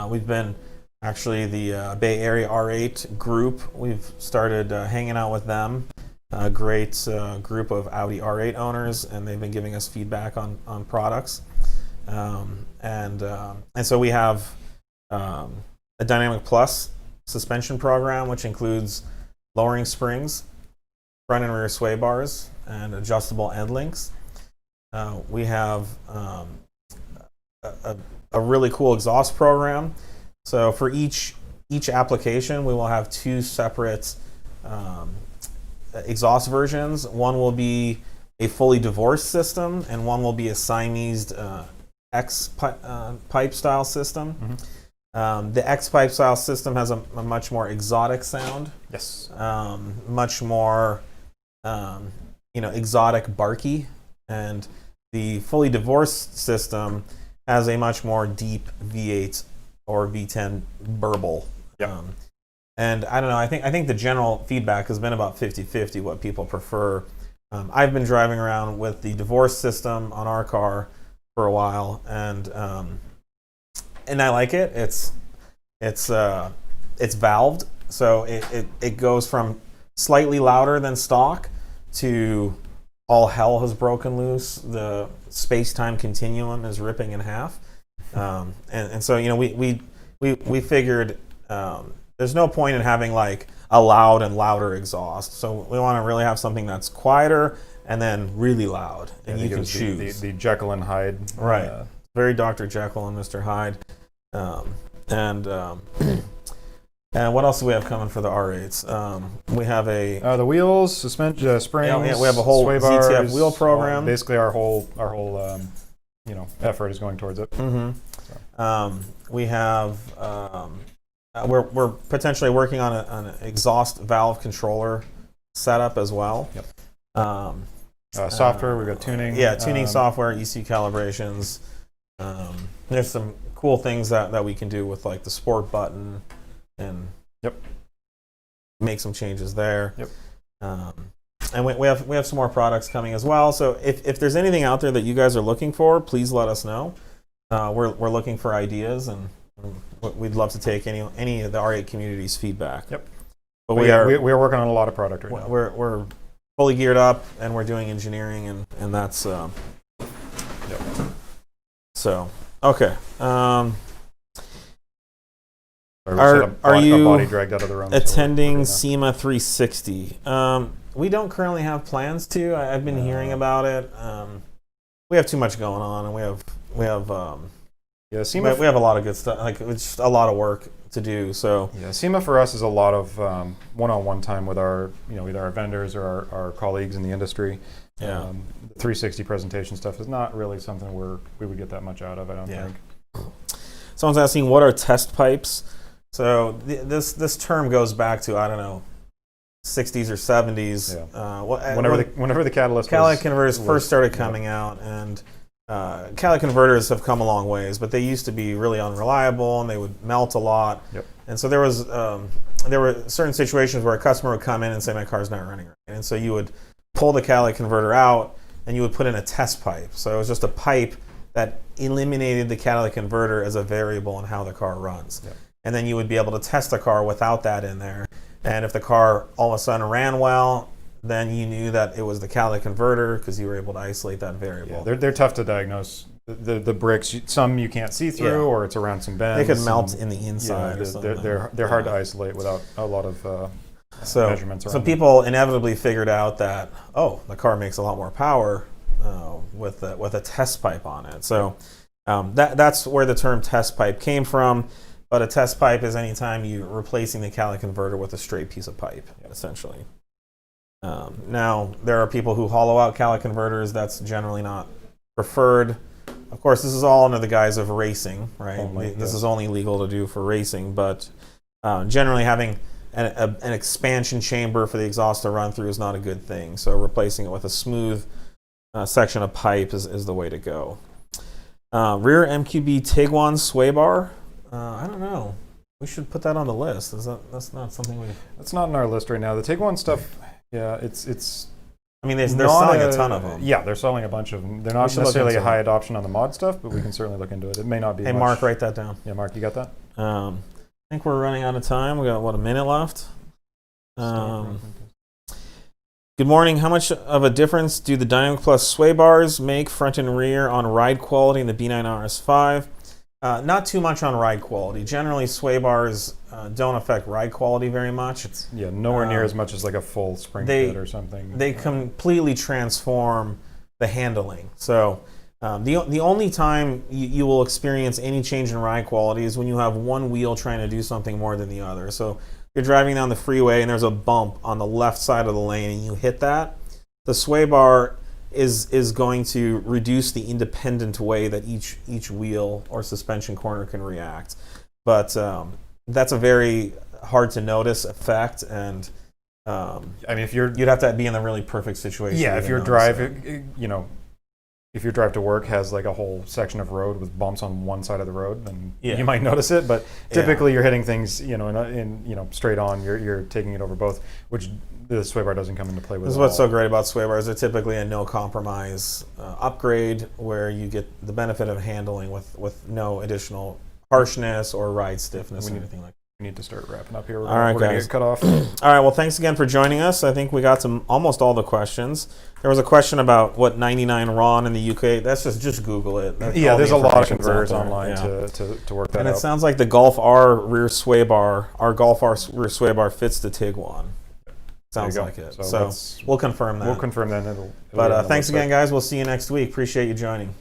A: We've been actually the Bay Area R8 group. We've started hanging out with them. A great group of Audi R8 owners, and they've been giving us feedback on products. And so we have a Dynamic Plus suspension program, which includes lowering springs, front and rear sway bars, and adjustable end links. We have a really cool exhaust program. So for each application, we will have two separate exhaust versions. One will be a fully divorced system, and one will be a Siamese X pipe style system.
B: Mm-hmm.
A: The X pipe style system has a much more exotic sound.
B: Yes.
A: Much more, exotic, barky, and the fully divorced system has a much more deep V8 or V10 burble.
B: Yep.
A: And I don't know, I think the general feedback has been about 50-50 what people prefer. I've been driving around with the divorce system on our car for a while, and I like it. It's valved, so it goes from slightly louder than stock to all hell has broken loose. The space-time continuum is ripping in half, and so we figured. There's no point in having like a loud and louder exhaust. So we want to really have something that's quieter and then really loud, and you can choose.
B: The Jekyll and Hyde.
A: Right. Very Dr. Jekyll and Mr. Hyde. And what else do we have coming for the R8s? We have
B: the wheels, suspension, springs.
A: Yeah, we have a whole
B: sway
A: ZTF
B: bars,
A: wheel program.
B: Basically, our whole effort is going towards it.
A: Mm-hmm. We have we're potentially working on an exhaust valve controller setup as well.
B: Yep. Software, we've got tuning.
A: Yeah, tuning software, ECU calibrations. There's some cool things that we can do with like the sport button and make some changes there.
B: Yep.
A: And we have some more products coming as well. So if there's anything out there that you guys are looking for, please let us know. We're looking for ideas, and we'd love to take any of the R8 community's feedback.
B: Yep.
A: But
B: we are working on a lot of product right now.
A: We're fully geared up, and we're doing engineering, and that's so okay.
B: Are you body dragged out of the room,
A: attending SEMA 360? We don't currently have plans to. I've been hearing about it. We have too much going on, and we have
B: SEMA.
A: We have a lot of good stuff. Like it's just a lot of work to do. So
B: SEMA for us is a lot of one-on-one time with our either our vendors or our colleagues in the industry. The 360 presentation stuff is not really something we would get that much out of. I don't think.
A: Someone's asking, what are test pipes? So this term goes back to, I don't know, 60s or 70s.
B: Whenever the catalytic
A: converters first started coming out, and catalytic converters have come a long ways, but they used to be really unreliable and they would melt a lot.
B: Yep.
A: And so there were certain situations where a customer would come in and say, my car's not running right. And so you would pull the catalytic converter out and you would put in a test pipe. So it was just a pipe that eliminated the catalytic converter as a variable in how the car runs.
B: Yep.
A: And then you would be able to test the car without that in there. And if the car all of a sudden ran well, then you knew that it was the catalytic converter because you were able to isolate that variable.
B: Yeah, they're tough to diagnose. The bricks, some you can't see through, or it's around some bends.
A: They could melt in the inside.
B: They're hard to isolate without a lot of measurements around.
A: So people inevitably figured out that the car makes a lot more power with a test pipe on it. So that's where the term test pipe came from. But a test pipe is any time you're replacing the catalytic converter with a straight piece of pipe, essentially. Now, there are people who hollow out catalytic converters. That's generally not preferred. Of course, this is all under the guise of racing, right? This is only legal to do for racing, but generally having an expansion chamber for the exhaust to run through is not a good thing. So replacing it with a smooth section of pipe is the way to go. Rear MQB Tiguan sway bar. I don't know. We should put that on the list. That's not something we.
B: That's not on our list right now. The Tiguan stuff. Yeah, it's.
A: I mean, they're selling a ton of them.
B: Yeah, they're selling a bunch of them. They're not necessarily a high adoption on the mod stuff, but we can certainly look into it. It may not be.
A: Hey, Mark, write that down.
B: Yeah, Mark, you got that?
A: I think we're running out of time. We got a minute left. Good morning. How much of a difference do the Dynamic Plus sway bars make front and rear on ride quality in the B9 RS5? Not too much on ride quality. Generally, sway bars don't affect ride quality very much.
B: Nowhere near as much as like a full spring fit or something.
A: They completely transform the handling. So the only time you will experience any change in ride quality is when you have one wheel trying to do something more than the other. So you're driving down the freeway and there's a bump on the left side of the lane and you hit that. The sway bar is going to reduce the independent way that each wheel or suspension corner can react. But that's a very hard to notice effect, and I mean, if you'd have to be in a really perfect situation.
B: Yeah, if your drive, if your drive to work has like a whole section of road with bumps on one side of the road, then you might notice it. But typically, you're hitting things, in straight on. You're taking it over both, which the sway bar doesn't come into play with.
A: This is what's so great about sway bars. They're typically a no compromise upgrade where you get the benefit of handling with no additional harshness or ride stiffness or anything like that.
B: We need to start wrapping up here.
A: All right,
B: we're
A: guys.
B: going to get cut off.
A: All right, well, thanks again for joining us. I think we got to almost all the questions. There was a question about what 99 RON in the UK. That's just Google it.
B: There's a lot of converters online to work that out.
A: And it sounds like the Golf R rear sway bar, our Golf R rear sway bar fits the Tiguan. Sounds like it. So we'll confirm that.
B: We'll confirm that.
A: But thanks again, guys. We'll see you next week. Appreciate you joining.